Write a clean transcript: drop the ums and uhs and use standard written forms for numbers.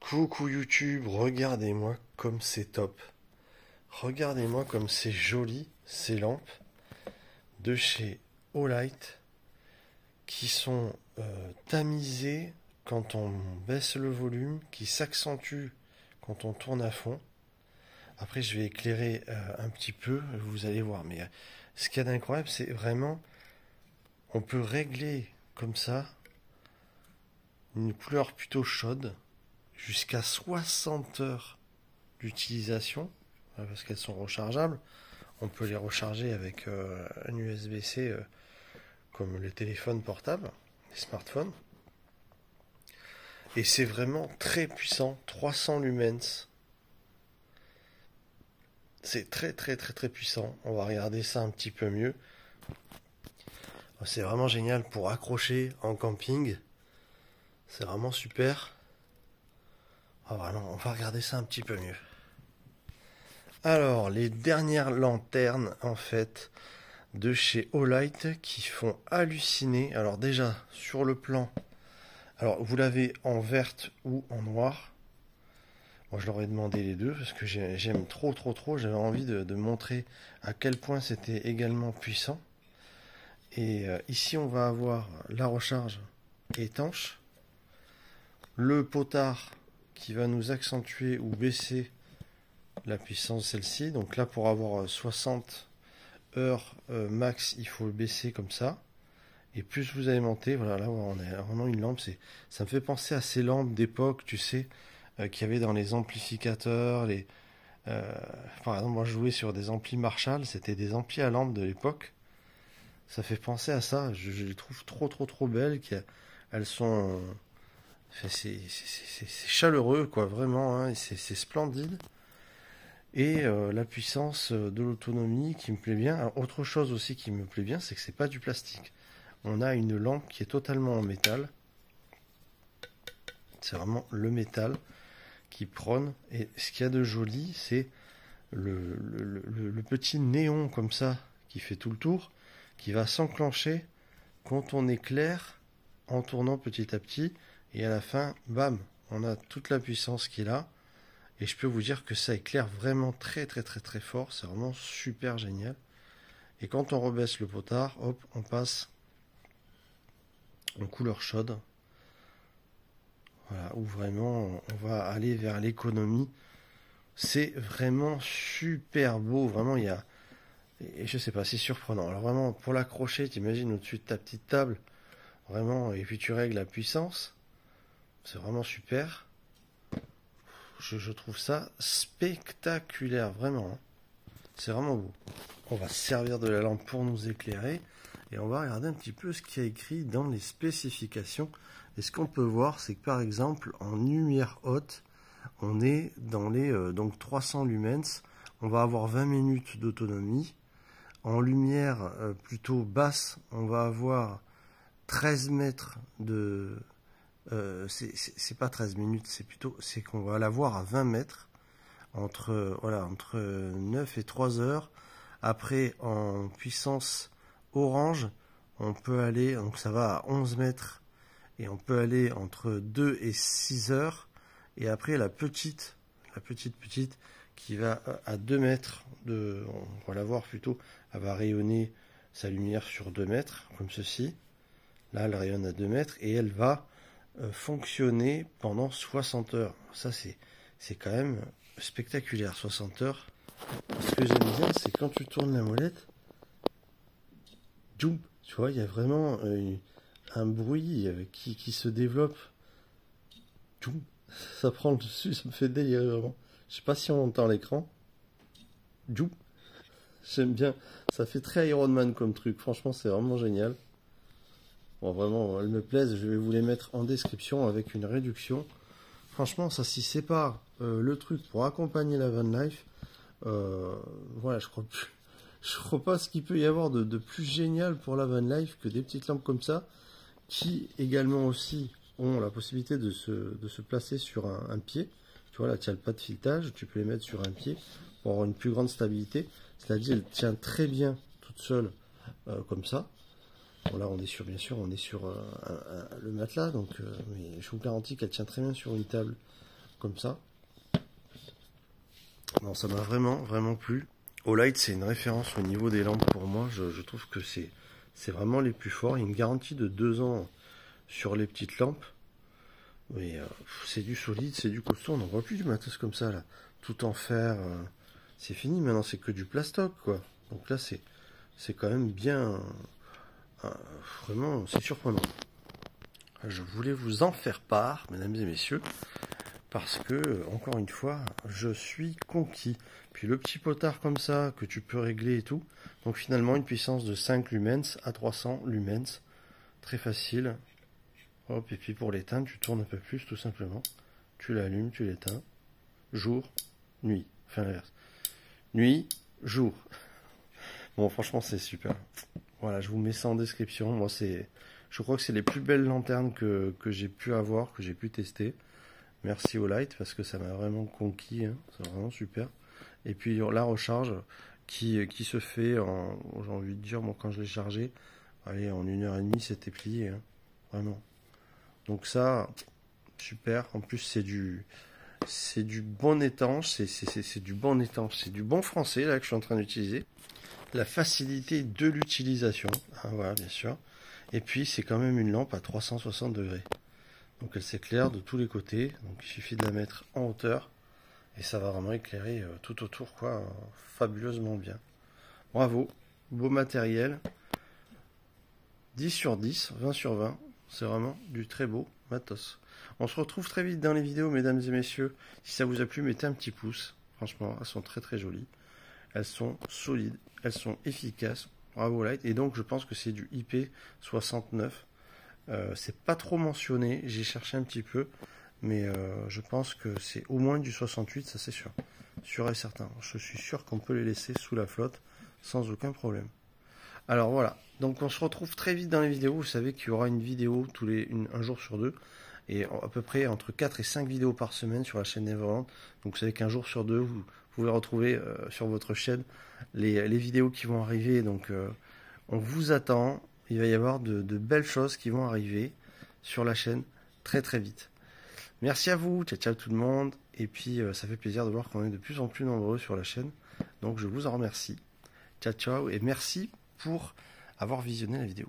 Coucou YouTube, regardez-moi comme c'est top. Regardez-moi comme c'est joli ces lampes de chez Olight qui sont tamisées quand on baisse le volume, qui s'accentuent quand on tourne à fond. Après je vais éclairer un petit peu, vous allez voir. Mais ce qu'il y a d'incroyable, c'est vraiment, on peut régler comme ça une couleur plutôt chaude jusqu'à 60 heures d'utilisation, parce qu'elles sont rechargeables. On peut les recharger avec un USB-C comme les téléphones portables, les smartphones. Et c'est vraiment très puissant, 300 lumens. C'est très très très très puissant. On va regarder ça un petit peu mieux. C'est vraiment génial pour accrocher en camping. C'est vraiment super. Ah, vraiment, on va regarder ça un petit peu mieux. Alors, les dernières lanternes, en fait, de chez Olight qui font halluciner. Alors déjà, sur le plan, alors vous l'avez en verte ou en noir. Moi, je leur ai demandé les deux parce que j'aime trop. J'avais envie de montrer à quel point c'était également puissant. Et ici, on va avoir la recharge étanche. Le potard qui va nous accentuer ou baisser la puissance de celle-ci. Donc là, pour avoir 60 heures max, il faut le baisser comme ça. Et plus vous allez monter, voilà, là on a vraiment une lampe. Ça me fait penser à ces lampes d'époque, tu sais, qu'il y avait dans les amplificateurs. Par exemple, moi je jouais sur des amplis Marshall, c'était des amplis à lampe de l'époque. Ça fait penser à ça. Je les trouve trop belles. Elles sont... c'est chaleureux, quoi, vraiment, hein, c'est splendide. Et la puissance de l'autonomie qui me plaît bien. Alors, autre chose aussi qui me plaît bien, c'est que c'est pas du plastique. On a une lampe qui est totalement en métal. C'est vraiment le métal qui prône. Et ce qu'il y a de joli, c'est le petit néon comme ça qui fait tout le tour, qui va s'enclencher quand on éclaire en tournant petit à petit. Et à la fin, bam, on a toute la puissance qui est là. Et je peux vous dire que ça éclaire vraiment très fort. C'est vraiment super génial. Et quand on rebaisse le potard, hop, on passe en couleur chaude. Voilà, où vraiment on va aller vers l'économie. C'est vraiment super beau. Vraiment, il y a... Et je sais pas, c'est surprenant. Alors vraiment, pour l'accrocher, t'imagines au-dessus de ta petite table. Vraiment, et puis tu règles la puissance. C'est vraiment super. Je trouve ça spectaculaire, vraiment. C'est vraiment beau. On va se servir de la lampe pour nous éclairer. Et on va regarder un petit peu ce qu'il y a écrit dans les spécifications. Et ce qu'on peut voir, c'est que par exemple, en lumière haute, on est dans les donc 300 lumens. On va avoir 20 minutes d'autonomie. En lumière plutôt basse, on va avoir 13 mètres de... c'est pas 13 minutes, c'est qu'on va l'avoir à 20 mètres entre 9 et 3 heures. Après, en puissance orange, on peut aller, donc ça va à 11 mètres, et on peut aller entre 2 et 6 heures. Et après, la petite qui va à 2 mètres, on va la voir plutôt, elle va rayonner sa lumière sur 2 mètres, comme ceci. Là, elle rayonne à 2 mètres, et elle va fonctionner pendant 60 heures. Ça, c'est quand même spectaculaire, 60 heures. Ce que j'aime bien, c'est quand tu tournes la molette, tu vois, il y a vraiment un bruit qui se développe. Ça prend le dessus, ça me fait délirer vraiment. Je sais pas si on entend l'écran. J'aime bien. Ça fait très Iron Man comme truc. Franchement, c'est vraiment génial. Bon, vraiment, elles me plaisent. Je vais vous les mettre en description avec une réduction. Franchement, ça s'y sépare. Le truc pour accompagner la van life. Voilà, je crois pas ce qu'il peut y avoir de plus génial pour la van life que des petites lampes comme ça, qui également aussi ont la possibilité de se placer sur un pied. Tu vois, là, tu as le pas de filetage. Tu peux les mettre sur un pied pour avoir une plus grande stabilité. C'est-à-dire, elle tient très bien toute seule comme ça. Bon, là, on est sur, bien sûr, on est sur le matelas, donc, mais je vous garantis qu'elle tient très bien sur une table comme ça. Non, ça m'a vraiment plu. Olight, c'est une référence au niveau des lampes pour moi. Je trouve que c'est vraiment les plus forts. Il y a une garantie de 2 ans sur les petites lampes. Mais c'est du solide, c'est du costaud. On n'en voit plus du matos comme ça, là. Tout en fer. C'est fini, maintenant c'est que du plastoc, quoi. Donc là, c'est quand même bien... vraiment, c'est surprenant. Je voulais vous en faire part, mesdames et messieurs, parce que, encore une fois, je suis conquis. Puis le petit potard comme ça, que tu peux régler et tout. Donc finalement, une puissance de 5 lumens à 300 lumens. Très facile. Hop, et puis pour l'éteindre, tu tournes un peu plus, tout simplement. Tu l'allumes, tu l'éteins. Jour, nuit. Enfin l'inverse. Nuit, jour. Bon, franchement, c'est super. Voilà, je vous mets ça en description. Moi, je crois que c'est les plus belles lanternes que j'ai pu avoir, que j'ai pu tester. Merci Olight parce que ça m'a vraiment conquis, hein. C'est vraiment super. Et puis la recharge qui se fait en, j'ai envie de dire, moi quand je l'ai chargé, allez, en 1h30 c'était plié, hein. Vraiment. Donc ça, super. En plus c'est du bon étanche, c'est du bon étanche, c'est du bon français là que je suis en train d'utiliser. La facilité de l'utilisation, hein, voilà bien sûr. Et puis c'est quand même une lampe à 360 degrés. Donc elle s'éclaire de tous les côtés. Donc il suffit de la mettre en hauteur et ça va vraiment éclairer tout autour, quoi, fabuleusement bien. Bravo, beau matériel. 10 sur 10, 20 sur 20. C'est vraiment du très beau matos. On se retrouve très vite dans les vidéos, mesdames et messieurs. Si ça vous a plu, mettez un petit pouce. Franchement, elles sont très jolies. Elles sont solides, elles sont efficaces. Bravo Light. Et donc je pense que c'est du IP69. C'est pas trop mentionné, j'ai cherché un petit peu, mais je pense que c'est au moins du 68, ça c'est sûr. Sûr et certain. Je suis sûr qu'on peut les laisser sous la flotte sans aucun problème. Alors voilà, donc on se retrouve très vite dans les vidéos. Vous savez qu'il y aura une vidéo un jour sur deux, et à peu près entre 4 et 5 vidéos par semaine sur la chaîne Neverland. Donc vous savez qu'un jour sur deux, vous pouvez retrouver sur votre chaîne les vidéos qui vont arriver. Donc on vous attend. Il va y avoir de belles choses qui vont arriver sur la chaîne très vite. Merci à vous, ciao tout le monde. Et puis ça fait plaisir de voir qu'on est de plus en plus nombreux sur la chaîne. Donc je vous en remercie. Ciao et merci pour avoir visionné la vidéo.